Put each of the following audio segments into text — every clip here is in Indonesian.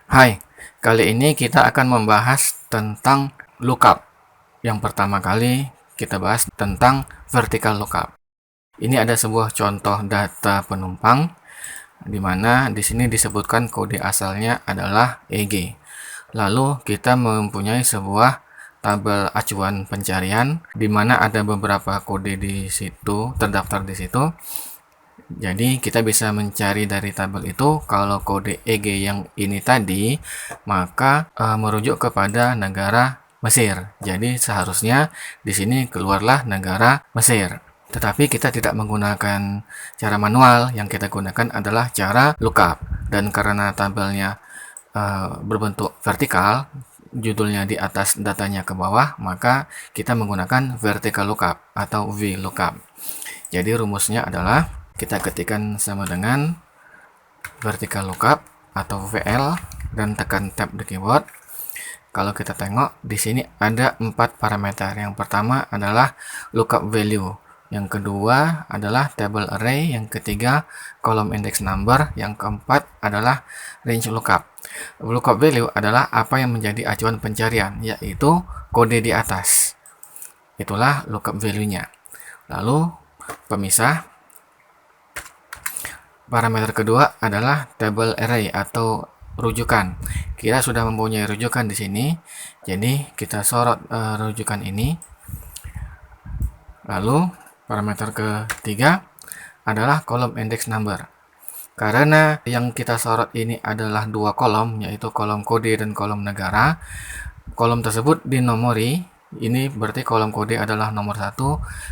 Hai, kali ini kita akan membahas tentang lookup. Yang pertama kali kita bahas tentang vertical lookup. Ini ada sebuah contoh data penumpang di mana di sini disebutkan kode asalnya adalah EG. Lalu kita mempunyai sebuah tabel acuan pencarian di mana ada beberapa kode di situ terdaftar di situ. Jadi kita bisa mencari dari tabel itu kalau kode EG yang ini tadi maka merujuk kepada negara Mesir. Jadi seharusnya di sini keluarlah negara Mesir. Tetapi kita tidak menggunakan cara manual, yang kita gunakan adalah cara lookup. Dan karena tabelnya berbentuk vertikal, judulnya di atas, datanya ke bawah, maka kita menggunakan vertical lookup atau VLOOKUP. Jadi rumusnya adalah kita ketikkan sama dengan vertical lookup atau VL dan tekan tab di keyboard. Kalau kita tengok di sini ada 4 parameter. Yang pertama adalah lookup value, yang kedua adalah table array, yang ketiga kolom index number, yang keempat adalah range lookup. Lookup value adalah apa yang menjadi acuan pencarian, yaitu kode di atas. Itulah lookup value-nya. Lalu pemisah. Parameter kedua adalah table array atau rujukan. Kita sudah mempunyai rujukan di sini, jadi kita sorot rujukan ini. Lalu parameter ketiga adalah kolom index number. Karena yang kita sorot ini adalah dua kolom, yaitu kolom kode dan kolom negara. Kolom tersebut dinomori. Ini berarti kolom kode adalah nomor 1,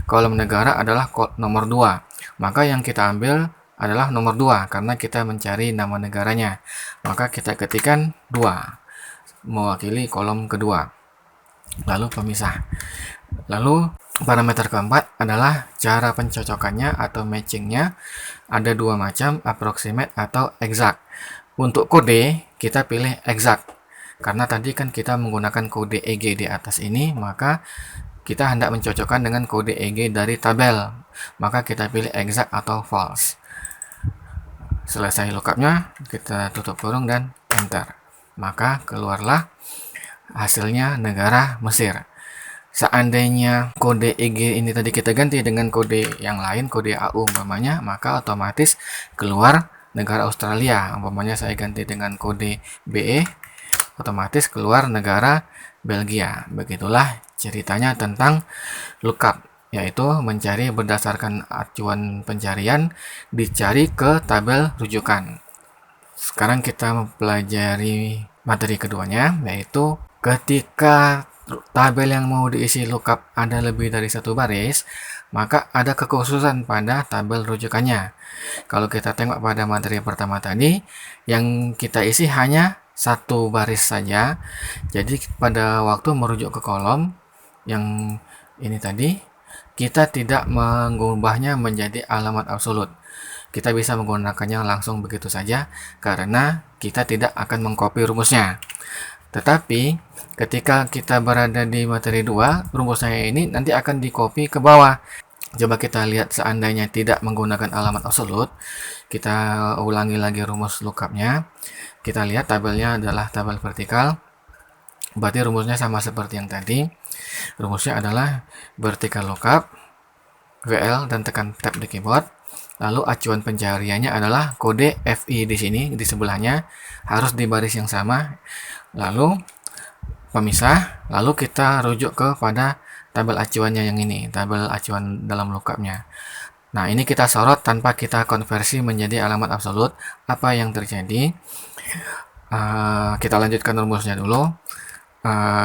kolom negara adalah nomor 2. Maka yang kita ambil adalah nomor 2 karena kita mencari nama negaranya. Maka kita ketikkan 2 mewakili kolom kedua. Lalu pemisah. Lalu parameter keempat adalah cara pencocokannya atau matchingnya. Ada dua macam, approximate atau exact. Untuk kode kita pilih exact. Karena tadi kan kita menggunakan kode EG di atas ini, maka kita hendak mencocokkan dengan kode EG dari tabel. Maka kita pilih exact atau false. Selesai lookupnya, kita tutup kurung dan enter. Maka keluarlah hasilnya negara Mesir. Seandainya kode EG ini tadi kita ganti dengan kode yang lain, kode AU umpamanya, maka otomatis keluar negara Australia. Umpamanya saya ganti dengan kode BE, otomatis keluar negara Belgia. Begitulah ceritanya tentang lookup, yaitu mencari berdasarkan acuan pencarian, dicari ke tabel rujukan. Sekarang kita mempelajari materi keduanya, yaitu ketika tabel yang mau diisi lookup ada lebih dari satu baris, maka ada kekhususan pada tabel rujukannya. Kalau kita tengok pada materi pertama tadi, yang kita isi hanya satu baris saja. Jadi pada waktu merujuk ke kolom yang ini tadi, kita tidak mengubahnya menjadi alamat absolut. Kita bisa menggunakannya langsung begitu saja karena kita tidak akan mengcopy rumusnya. Tetapi ketika kita berada di materi 2, rumusnya ini nanti akan di-copy ke bawah. Coba kita lihat seandainya tidak menggunakan alamat absolut. Kita ulangi lagi rumus lookupnya. Kita lihat tabelnya adalah tabel vertikal. Berarti rumusnya sama seperti yang tadi. Rumusnya adalah vertical lookup, VL dan tekan tab di keyboard. Lalu acuan pencariannya adalah kode FI di sini di sebelahnya, harus di baris yang sama. Lalu pemisah, lalu kita rujuk kepada tabel acuannya yang ini, tabel acuan dalam lookupnya. Nah, ini kita sorot tanpa kita konversi menjadi alamat absolut. Apa yang terjadi? Kita lanjutkan rumusnya dulu.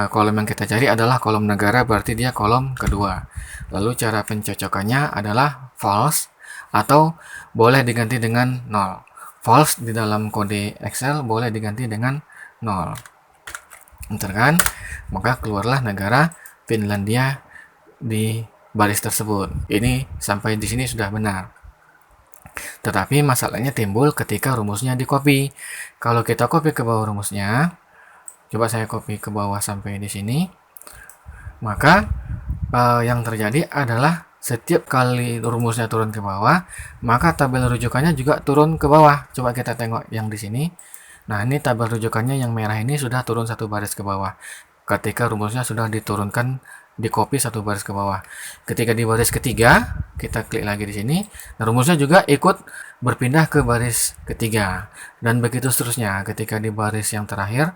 Kolom yang kita cari adalah kolom negara, berarti dia kolom kedua. Lalu cara pencocokannya adalah false atau boleh diganti dengan 0. False di dalam kode Excel boleh diganti dengan 0. Enter kan? Maka keluarlah negara Finlandia di baris tersebut. Ini sampai di sini sudah benar. Tetapi masalahnya timbul ketika rumusnya di copy. Kalau kita copy ke bawah rumusnya, coba saya copy ke bawah sampai di sini, maka yang terjadi adalah setiap kali rumusnya turun ke bawah, maka tabel rujukannya juga turun ke bawah. Coba kita tengok yang di sini. Nah, ini tabel rujukannya yang merah ini sudah turun satu baris ke bawah. Ketika rumusnya sudah diturunkan, di copy satu baris ke bawah. Ketika di baris ketiga, kita klik lagi di sini. Nah, rumusnya juga ikut berpindah ke baris ketiga. Dan begitu seterusnya. Ketika di baris yang terakhir,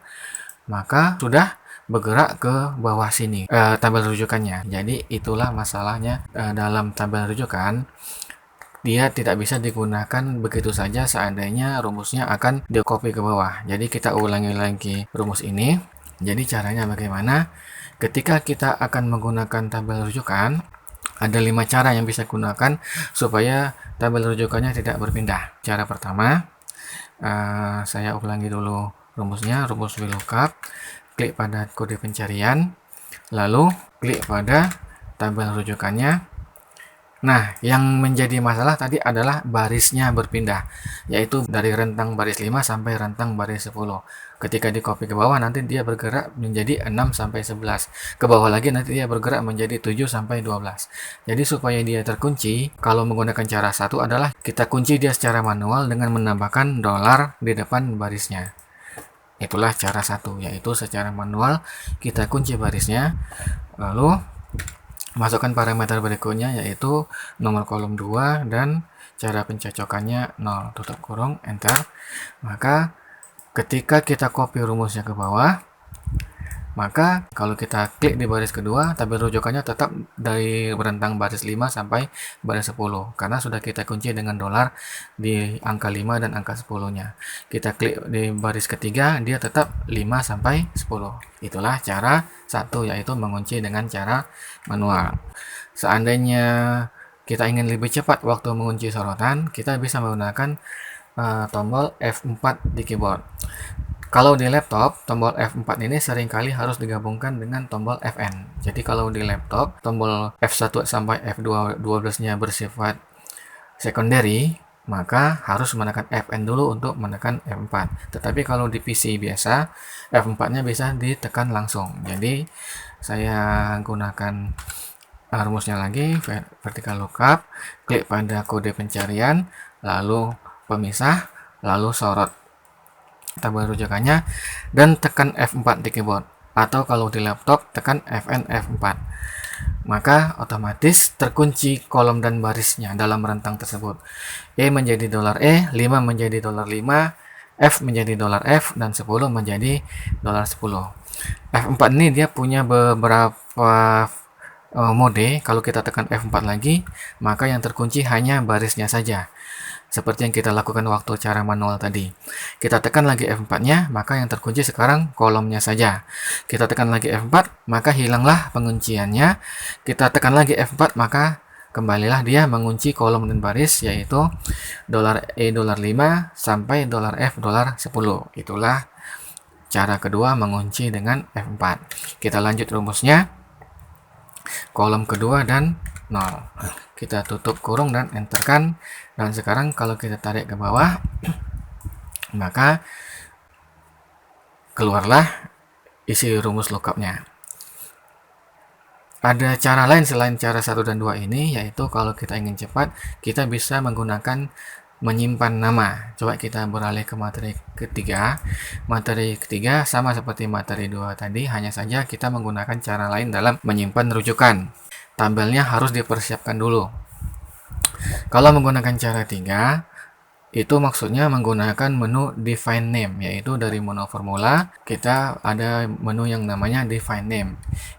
maka sudah bergerak ke bawah sini tabel rujukannya. Jadi itulah masalahnya dalam tabel rujukan. Dia tidak bisa digunakan begitu saja seandainya rumusnya akan di-copy ke bawah. Jadi kita ulangi lagi rumus ini. Jadi caranya bagaimana? Ketika kita akan menggunakan tabel rujukan, ada 5 cara yang bisa gunakan supaya tabel rujukannya tidak berpindah. Cara pertama, saya ulangi dulu rumusnya, rumus VLOOKUP. Klik pada kode pencarian, lalu klik pada tabel rujukannya. Nah, yang menjadi masalah tadi adalah barisnya berpindah, yaitu dari rentang baris 5 sampai rentang baris 10. Ketika di copy ke bawah, nanti dia bergerak menjadi 6 sampai 11. Ke bawah lagi nanti dia bergerak menjadi 7 sampai 12. Jadi supaya dia terkunci, kalau menggunakan cara satu adalah kita kunci dia secara manual dengan menambahkan $ di depan barisnya. Itulah cara satu, yaitu secara manual kita kunci barisnya, lalu masukkan parameter berikutnya yaitu nomor kolom 2 dan cara pencocokannya 0, tutup kurung, enter. Maka ketika kita copy rumusnya ke bawah, maka kalau kita klik di baris kedua, tabel rujukannya tetap dari rentang baris 5 sampai baris 10 karena sudah kita kunci dengan $ di angka 5 dan angka 10-nya. Kita klik di baris ketiga, dia tetap 5 sampai 10. Itulah cara satu, yaitu mengunci dengan cara manual. Seandainya kita ingin lebih cepat waktu mengunci sorotan, kita bisa menggunakan tombol F4 di keyboard. Kalau di laptop, tombol F4 ini seringkali harus digabungkan dengan tombol Fn. Jadi kalau di laptop, tombol F1 sampai F12-nya bersifat secondary, maka harus menekan Fn dulu untuk menekan F4. Tetapi kalau di PC biasa, F4-nya bisa ditekan langsung. Jadi saya gunakan rumusnya lagi, vertical lookup, klik pada kode pencarian, lalu pemisah, lalu sorot tabel rujukannya, dan tekan F4 di keyboard. Atau kalau di laptop, tekan Fn F4. Maka otomatis terkunci kolom dan barisnya dalam rentang tersebut. E menjadi $E, 5 menjadi $5, F menjadi $F, dan 10 menjadi $10. F4 ini dia punya beberapa mode. Kalau kita tekan F4 lagi, maka yang terkunci hanya barisnya saja. Seperti yang kita lakukan waktu cara manual tadi. Kita tekan lagi F4-nya, maka yang terkunci sekarang kolomnya saja. Kita tekan lagi F4, maka hilanglah pengunciannya. Kita tekan lagi F4, maka kembalilah dia mengunci kolom dan baris, yaitu $E, $5 sampai $F, $10. Itulah cara kedua mengunci dengan F4. Kita lanjut rumusnya. Kolom kedua dan 0. Kita tutup kurung dan enterkan. Dan sekarang kalau kita tarik ke bawah, maka keluarlah isi rumus lookupnya. Ada cara lain selain cara 1 dan 2 ini, yaitu kalau kita ingin cepat, kita bisa menggunakan menyimpan nama. Coba kita beralih ke materi ketiga. Materi ketiga sama seperti materi 2 tadi, hanya saja kita menggunakan cara lain dalam menyimpan rujukan. Tabelnya harus dipersiapkan dulu. Kalau menggunakan cara 3, itu maksudnya menggunakan menu define name, yaitu dari menu formula kita ada menu yang namanya define name.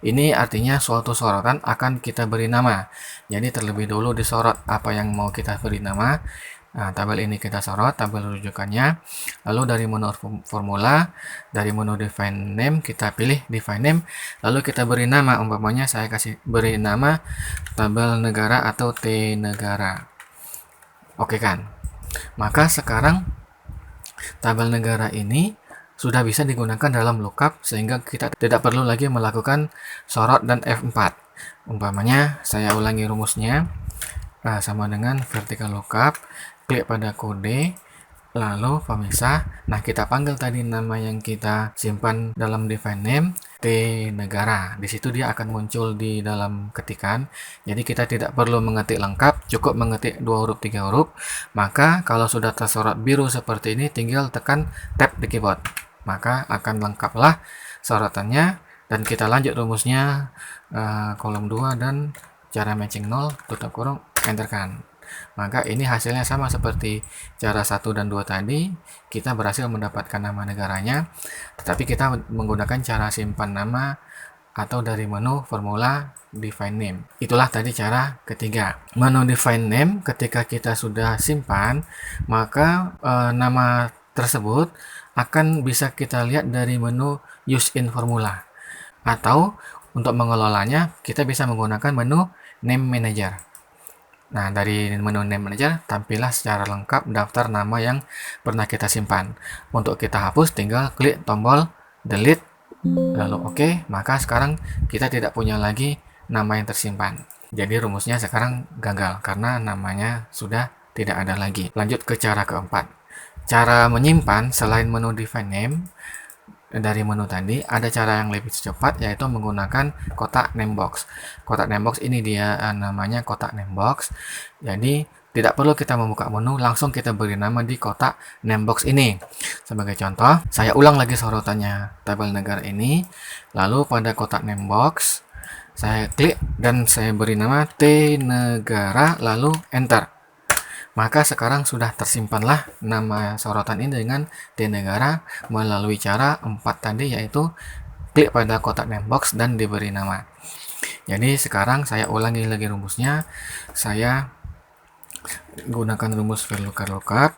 Ini artinya suatu sorotan akan kita beri nama. Jadi terlebih dulu disorot apa yang mau kita beri nama. Nah, tabel ini kita sorot, tabel rujukannya. Lalu dari menu formula, dari menu define name, kita pilih define name. Lalu kita beri nama, umpamanya saya kasih beri nama tabel negara atau T negara. Oke kan? Maka sekarang tabel negara ini sudah bisa digunakan dalam lookup, sehingga kita tidak perlu lagi melakukan sorot dan F4. Umpamanya, saya ulangi rumusnya. Sama dengan vertical lookup, klik pada kode, lalu pemisah. Nah, kita panggil tadi nama yang kita simpan dalam define name, T negara. Di situ dia akan muncul di dalam ketikan. Jadi kita tidak perlu mengetik lengkap, cukup mengetik 2 huruf 3 huruf. Maka kalau sudah tersorot biru seperti ini, tinggal tekan tab di keyboard. Maka akan lengkaplah sorotannya, dan kita lanjut rumusnya, kolom 2 dan cara matching 0 tutup kurung enterkan. Maka ini hasilnya sama seperti cara 1 dan 2 tadi. Kita berhasil mendapatkan nama negaranya, tetapi kita menggunakan cara simpan nama atau dari menu formula define name. Itulah tadi cara ketiga. Menu define name ketika kita sudah simpan, maka nama tersebut akan bisa kita lihat dari menu use in formula, atau untuk mengelolanya kita bisa menggunakan menu name manager. Nah, dari menu name manager tampillah secara lengkap daftar nama yang pernah kita simpan. Untuk kita hapus tinggal klik tombol delete lalu oke, maka sekarang kita tidak punya lagi nama yang tersimpan. Jadi rumusnya sekarang gagal karena namanya sudah tidak ada lagi. Lanjut ke cara keempat. Cara menyimpan selain menu define name, dari menu tadi ada cara yang lebih cepat, yaitu menggunakan kotak name box. Kotak name box ini dia namanya kotak name box. Jadi tidak perlu kita membuka menu, langsung kita beri nama di kotak name box ini. Sebagai contoh, saya ulang lagi sorotannya tabel negara ini. Lalu pada kotak name box saya klik dan saya beri nama T negara lalu enter. Maka sekarang sudah tersimpanlah nama sorotan ini dengan T negara melalui cara 4 tadi, yaitu klik pada kotak name box dan diberi nama. Jadi sekarang saya ulangi lagi rumusnya. Saya gunakan rumus VLOOKUP,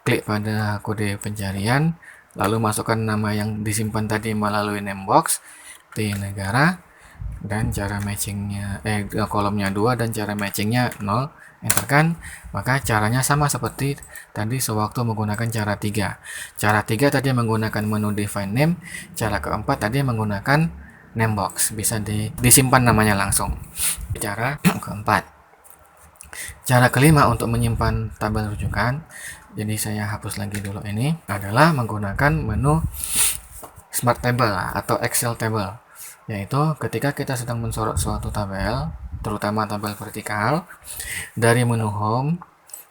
klik pada kode pencarian, lalu masukkan nama yang disimpan tadi melalui name box, T negara, dan cara matchingnya kolomnya 2 dan cara matchingnya 0, enterkan. Maka caranya sama seperti tadi sewaktu menggunakan cara 3. Cara 3 tadi menggunakan menu define name, cara keempat tadi menggunakan name box, bisa disimpan namanya langsung. Cara keempat. Cara kelima untuk menyimpan tabel rujukan, jadi saya hapus lagi dulu, ini adalah menggunakan menu Smart Table atau Excel Table, yaitu ketika kita sedang mensorot suatu tabel, terutama tabel vertikal, dari menu Home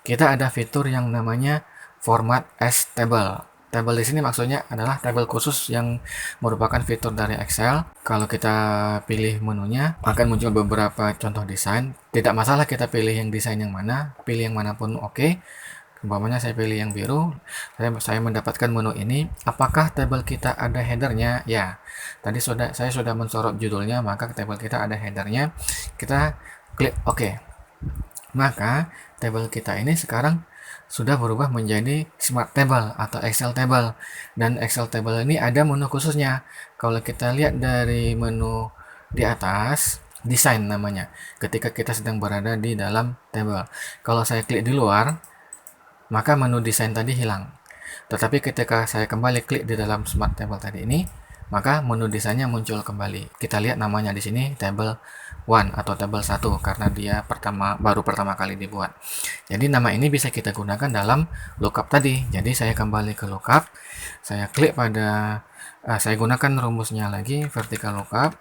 kita ada fitur yang namanya Format as Table. Tabel di sini maksudnya adalah tabel khusus yang merupakan fitur dari Excel. Kalau kita pilih menunya akan muncul beberapa contoh desain. Tidak masalah kita pilih yang desain yang mana, pilih yang manapun oke. Umpamanya saya pilih yang biru, saya mendapatkan menu ini. Apakah tabel kita ada headernya? Ya, tadi saya sudah mensorot judulnya, maka tabel kita ada headernya. Kita klik OK. Maka tabel kita ini sekarang sudah berubah menjadi Smart Table atau Excel Table, dan Excel Table ini ada menu khususnya. Kalau kita lihat dari menu di atas, desain namanya, ketika kita sedang berada di dalam table. Kalau saya klik di luar, maka menu desain tadi hilang. Tetapi ketika saya kembali klik di dalam Smart Table tadi ini, maka menu desainnya muncul kembali. Kita lihat namanya di sini Table 1 atau Table 1 karena dia baru pertama kali dibuat. Jadi nama ini bisa kita gunakan dalam lookup tadi. Jadi saya kembali ke lookup, saya klik pada saya gunakan rumusnya lagi, vertical lookup.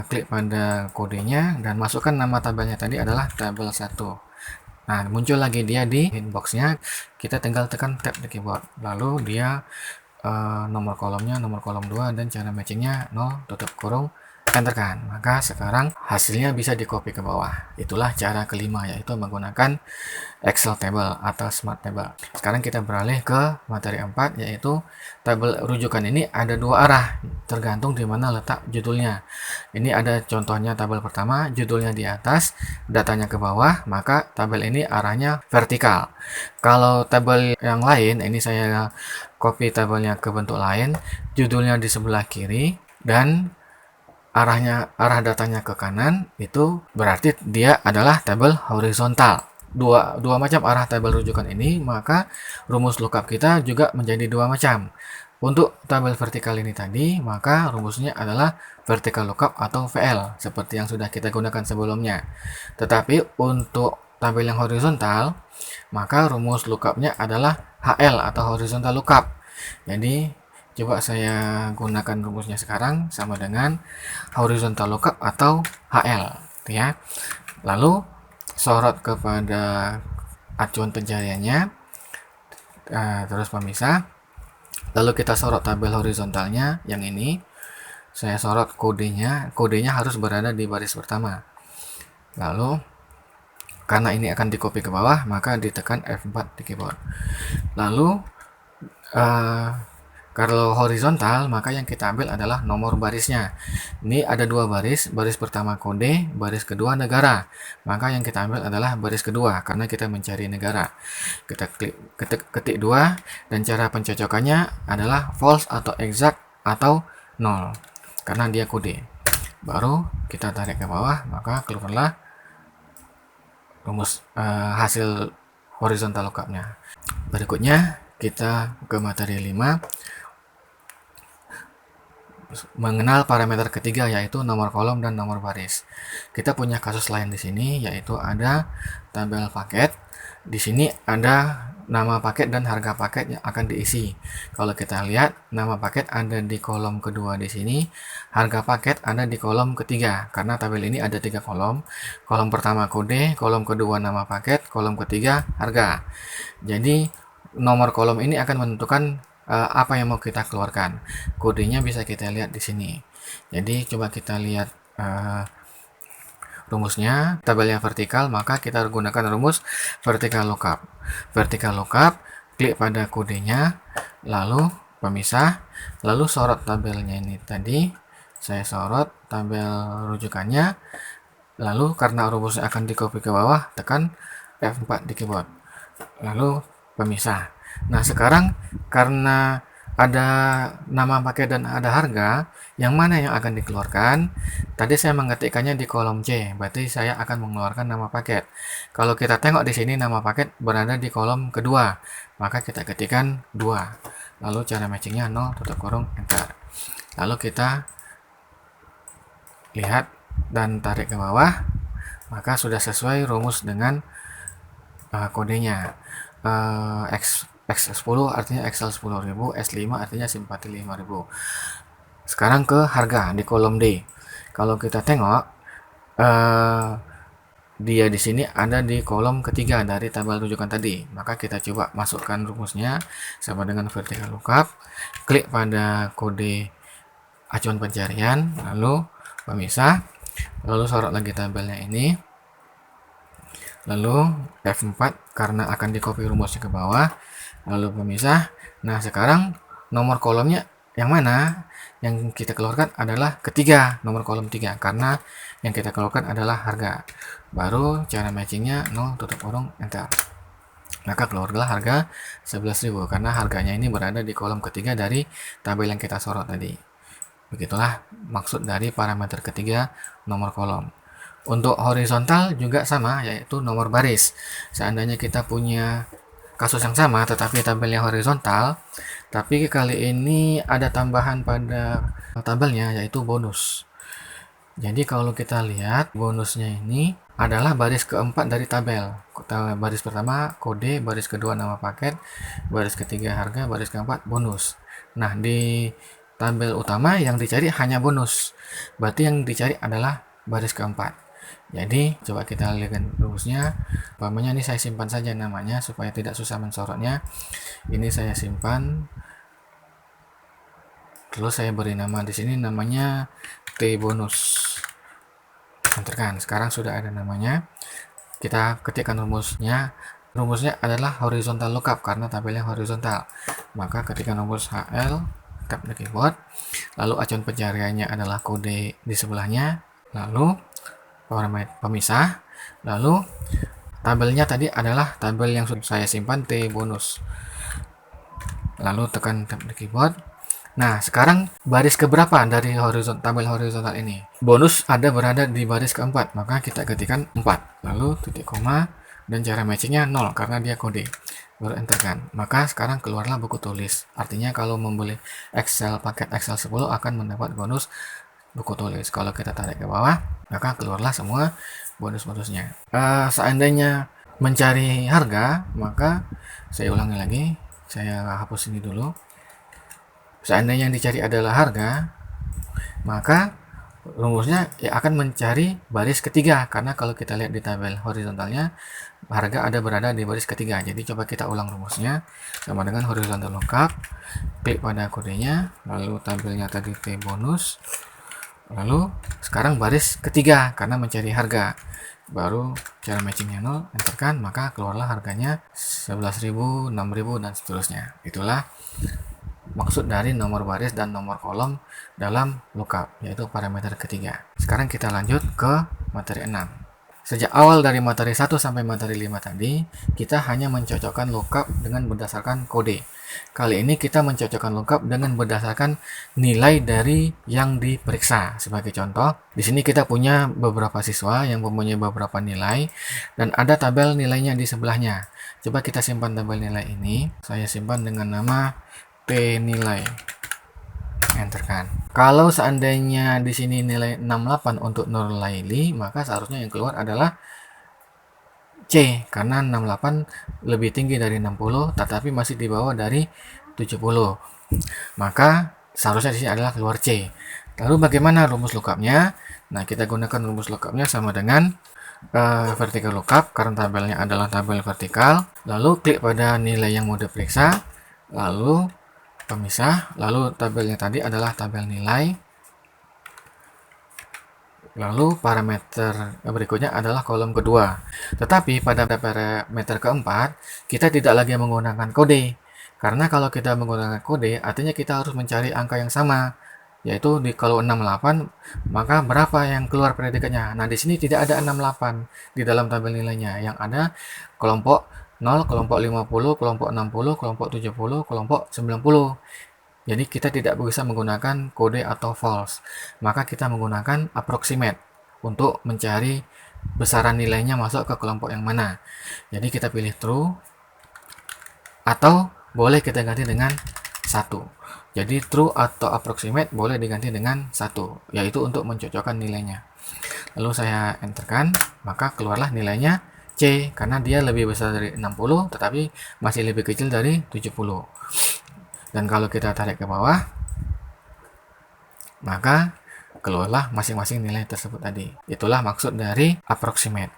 Klik pada kodenya dan masukkan nama tabelnya tadi adalah tabel 1. Nah, muncul lagi dia di inboxnya. Kita tinggal tekan tab di keyboard, lalu dia nomor kolomnya, nomor kolom 2, dan cara matchingnya 0, tutup kurung, enterkan. Maka sekarang hasilnya bisa di copy ke bawah. Itulah cara kelima, yaitu menggunakan Excel Table atau Smart Table. Sekarang kita beralih ke materi 4, yaitu tabel rujukan ini ada 2 arah, tergantung di mana letak judulnya. Ini ada contohnya tabel pertama, judulnya di atas, datanya ke bawah, maka tabel ini arahnya vertikal. Kalau tabel yang lain, ini saya copy tabelnya ke bentuk lain, judulnya di sebelah kiri dan arah datanya ke kanan, itu berarti dia adalah tabel horizontal. Dua macam arah tabel rujukan ini, maka rumus lookup kita juga menjadi 2 macam. Untuk tabel vertikal ini tadi, maka rumusnya adalah vertical lookup atau VL, seperti yang sudah kita gunakan sebelumnya. Tetapi untuk tabel yang horizontal, maka rumus lookupnya adalah HL atau horizontal lookup. Jadi Coba saya gunakan rumusnya sekarang sama dengan horizontal lookup atau HL, gitu ya. Lalu sorot kepada acuan pencariannya, terus pemisah. Lalu kita sorot tabel horizontalnya yang ini. Saya sorot kodenya harus berada di baris pertama. Lalu karena ini akan di copy ke bawah, maka ditekan F4 di keyboard. Lalu kalau horizontal, maka yang kita ambil adalah nomor barisnya. Ini ada dua baris, baris pertama kode, baris kedua negara. Maka yang kita ambil adalah baris kedua, karena kita mencari negara. Kita ketik 2, dan cara pencocokannya adalah false atau exact atau 0, karena dia kode. Baru kita tarik ke bawah, maka keluarlah rumus hasil horizontal lookupnya. Berikutnya kita ke materi 5, mengenal parameter ketiga, yaitu nomor kolom dan nomor baris. Kita punya kasus lain di sini, yaitu ada tabel paket. Di sini ada nama paket dan harga paket yang akan diisi. Kalau kita lihat, nama paket ada di kolom kedua di sini, harga paket ada di kolom ketiga. Karena tabel ini ada 3 kolom. Kolom pertama kode, kolom kedua nama paket, kolom ketiga harga. Jadi nomor kolom ini akan menentukan apa yang mau kita keluarkan. Kodenya bisa kita lihat di sini. Jadi coba kita lihat rumusnya. Tabelnya vertikal, maka kita gunakan rumus vertical lookup. Vertical lookup, klik pada kodenya, lalu pemisah, lalu sorot tabelnya ini tadi. Saya sorot tabel rujukannya, lalu karena rumusnya akan di copy ke bawah, tekan F4 di keyboard, lalu pemisah. Nah, sekarang karena ada nama paket dan ada harga, yang mana yang akan dikeluarkan? Tadi saya mengetikkannya di kolom C, berarti saya akan mengeluarkan nama paket. Kalau kita tengok di sini nama paket berada di kolom kedua, maka kita ketikkan 2. Lalu cara matchingnya 0, tutup kurung, enter. Lalu kita lihat dan tarik ke bawah, maka sudah sesuai rumus dengan kodenya. X10 artinya Excel 10.000, S5 artinya simpati 5.000. Sekarang ke harga di kolom D. Kalau kita tengok, dia di sini ada di kolom ketiga dari tabel rujukan tadi. Maka kita coba masukkan rumusnya sama dengan vertical lookup. Klik pada kode acuan pencarian, lalu pemisah, lalu sorot lagi tabelnya ini. Lalu F4 karena akan di copy rumusnya ke bawah, lalu pemisah. Nah, sekarang nomor kolomnya yang mana? Yang kita keluarkan adalah ketiga, nomor kolom 3, karena yang kita keluarkan adalah harga. Baru cara matchingnya 0, tutup kurung, enter. Maka keluarlah harga 11.000, karena harganya ini berada di kolom ketiga dari tabel yang kita sorot tadi. Begitulah maksud dari parameter ketiga nomor kolom. Untuk horizontal juga sama, yaitu nomor baris. Seandainya kita punya kasus yang sama tetapi tabelnya horizontal, tapi kali ini ada tambahan pada tabelnya, yaitu bonus. Jadi kalau kita lihat, bonusnya ini adalah baris keempat dari tabel. Baris pertama kode, baris kedua nama paket, baris ketiga harga, baris keempat bonus. Nah, di tabel utama yang dicari hanya bonus, berarti yang dicari adalah baris keempat. Jadi coba kita lihat rumusnya. Umpamanya ini saya simpan saja namanya supaya tidak susah mensorotnya. Ini saya simpan, terus saya beri nama di sini, namanya T bonus. Enterkan. Sekarang sudah ada namanya. Kita ketikkan rumusnya. Rumusnya adalah horizontal lookup karena tabelnya horizontal. Maka ketikkan rumus HL, tap di keyboard. Lalu acuan pencariannya adalah kode di sebelahnya. Lalu pemisah. Lalu tabelnya tadi adalah tabel yang sudah saya simpan, T bonus. Lalu tekan tab di keyboard. Nah, sekarang baris keberapa dari tabel horizontal ini? Bonus ada berada di baris keempat, maka kita ketikkan 4. Lalu titik koma, dan cara matchingnya 0 karena dia kode. Baru enterkan. Maka sekarang keluarlah buku tulis. Artinya kalau membeli paket Excel 10 akan mendapat bonus buku tulis. Kalau kita tarik ke bawah, maka keluarlah semua bonus-bonusnya. Seandainya mencari harga, maka saya ulangi lagi. Saya hapus ini dulu. seandainya yang dicari adalah harga, maka rumusnya ya akan mencari baris ketiga, karena kalau kita lihat di tabel horizontalnya harga berada di baris ketiga. Jadi coba kita ulang rumusnya, sama dengan horizontal lookup, klik pada kodenya, lalu tabelnya tadi P bonus, lalu sekarang baris ketiga karena mencari harga, baru cara matchingnya 0, enterkan, maka keluarlah harganya 11.000, 6.000, dan seterusnya. Itulah maksud dari nomor baris dan nomor kolom dalam lookup, yaitu parameter ketiga. Sekarang kita lanjut ke materi 6. Sejak awal dari materi 1 sampai materi 5 tadi, kita hanya mencocokkan lookup dengan berdasarkan kode. Kali ini kita mencocokkan lookup dengan berdasarkan nilai dari yang diperiksa. Sebagai contoh, di sini kita punya beberapa siswa yang mempunyai beberapa nilai dan ada tabel nilainya di sebelahnya. Coba kita simpan tabel nilai ini. Saya simpan dengan nama P nilai. Enterkan. Kalau seandainya di sini nilai 68 untuk Nur Laili, maka seharusnya yang keluar adalah C, karena 68 lebih tinggi dari 60 tetapi masih di bawah dari 70. Maka seharusnya di sini adalah keluar C. Lalu bagaimana rumus lookupnya? Nah, kita gunakan rumus lookupnya sama dengan vertical lookup, karena tabelnya adalah tabel vertikal. Lalu klik pada nilai yang mau diperiksa, lalu pemisah, lalu tabelnya tadi adalah tabel nilai, lalu parameter berikutnya adalah kolom kedua. Tetapi pada parameter keempat, kita tidak lagi menggunakan kode, karena kalau kita menggunakan kode artinya kita harus mencari angka yang sama, yaitu kalau 68 maka berapa yang keluar predikatnya. Nah, di sini tidak ada 68 di dalam tabel nilainya, yang ada kelompok 0, kelompok 50, kelompok 60, kelompok 70, kelompok 90. Jadi kita tidak bisa menggunakan kode atau false, maka kita menggunakan approximate untuk mencari besaran nilainya masuk ke kelompok yang mana. Jadi kita pilih true, atau boleh kita ganti dengan 1. Jadi true atau approximate boleh diganti dengan 1, yaitu untuk mencocokkan nilainya. Lalu saya enterkan, maka keluarlah nilainya C, karena dia lebih besar dari 60 tetapi masih lebih kecil dari 70. Dan kalau kita tarik ke bawah, maka keluarlah masing-masing nilai tersebut tadi. Itulah maksud dari approximate.